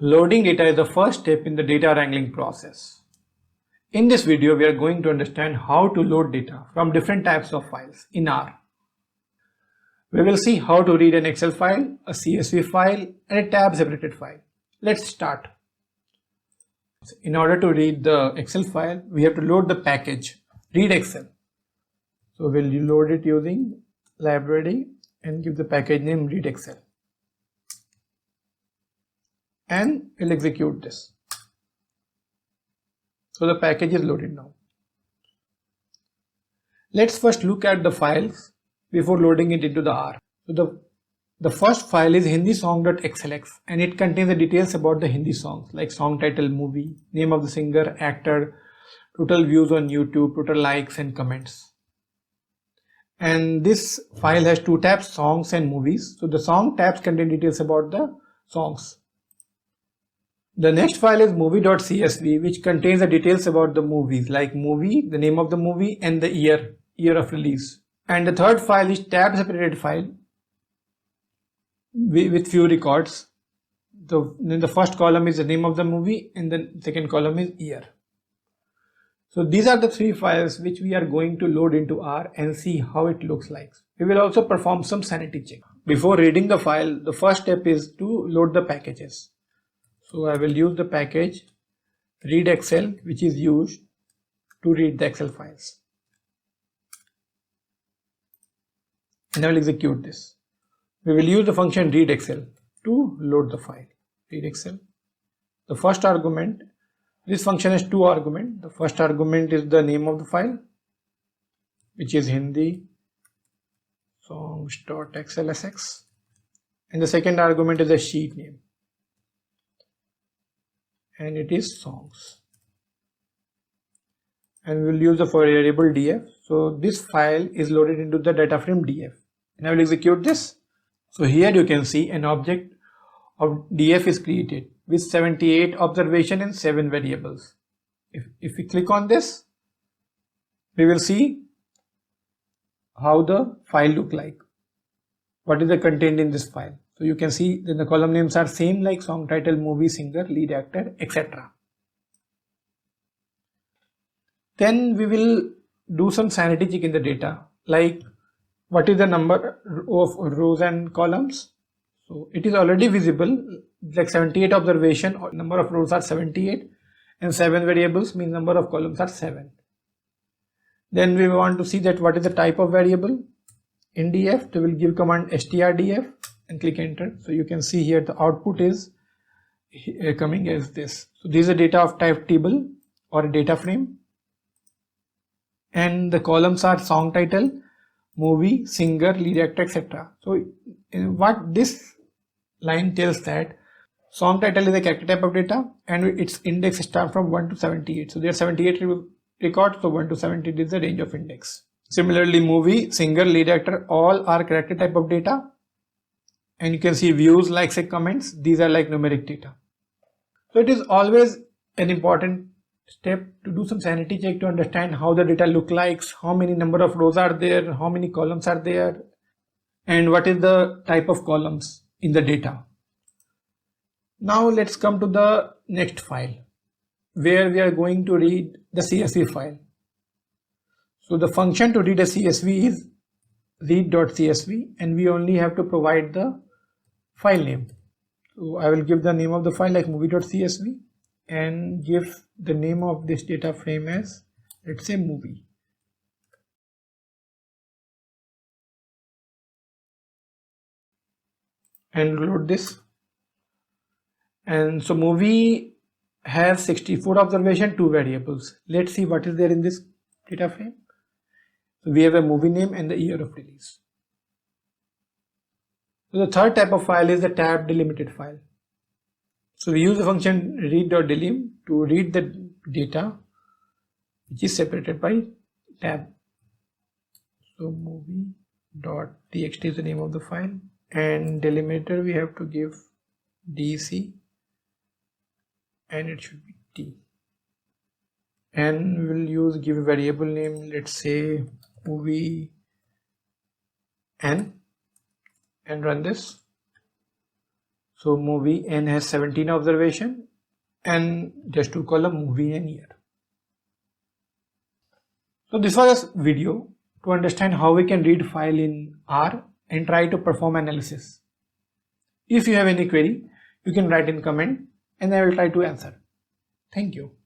Loading data is the first step in the data wrangling process. In this video, we are going to understand how to load data from different types of files in R. We will see how to read an Excel file, a CSV file, and a tab separated file. Let's start. In order to read the Excel file, we have to load the package read Excel. So we'll load it using library and give the package name read Excel. And we'll execute this. So the package is loaded now. Let's first look at the files before loading it into the R. So the first file is hindisong.xlx and it contains the details about the Hindi songs like song title, movie, name of the singer, actor, total views on YouTube, total likes and comments. And this file has two tabs, songs and movies. So the song tabs contain details about the songs. The next file is movie.csv, which contains the details about the movies like movie, the name of the movie and the year of release. And the third file is tab separated file with few records. In the first column is the name of the movie and the second column is year. So these are the three files which we are going to load into R and see how it looks like. We will also perform some sanity check. Before reading the file, the first step is to load the packages. So I will use the package read Excel, which is used to read the Excel files. And I will execute this. We will use the function read Excel to load the file. Read Excel. The first argument, this function has two arguments. The first argument is the name of the file, which is Hindi songs.xlsx. And the second argument is the sheet name. And it is songs, and we will use the variable df. So this file is loaded into the data frame df, and I will execute this. So here you can see an object of df is created with 78 observation and 7 variables. If we click on this, we will see how the file look like, what is the content in this file. So you can see that the column names are same like song title, movie, singer, lead actor, etc. Then we will do some sanity check in the data, like what is the number of rows and columns. So it is already visible, like 78 observation, or number of rows are 78 and 7 variables means number of columns are 7. Then we want to see that what is the type of variable. In df, we will give command strdf and click enter. So you can see here the output is coming as this. So this is a data of type table or a data frame, and the columns are song title, movie, singer, lead actor, etc. So what this line tells that song title is a character type of data and its index starts from 1 to 78. So there are 78 records, so 1 to 78 is the range of index. Similarly, movie, singer, lead actor, all are character type of data. And you can see views, likes and comments. These are like numeric data. So it is always an important step to do some sanity check to understand how the data look like, how many number of rows are there, how many columns are there, and what is the type of columns in the data. Now let's come to the next file where we are going to read the CSV file. So the function to read a CSV is read.csv, and we only have to provide the file name. So I will give the name of the file like movie.csv and give the name of this data frame as, let's say, movie. And load this. And so movie has 64 observation, 2 variables. Let's see what is there in this data frame. So we have a movie name and the year of release. So the third type of file is the tab delimited file. So we use the function read.delim to read the data which is separated by tab. So movie.txt is the name of the file, and delimiter we have to give dc and it should be t. And we will give a variable name, let's say movie n, and run this. So movie N has 17 observation and just 2 column movie and year. So this was a video to understand how we can read file in R and try to perform analysis. If you have any query, you can write in comment and I will try to answer. Thank you.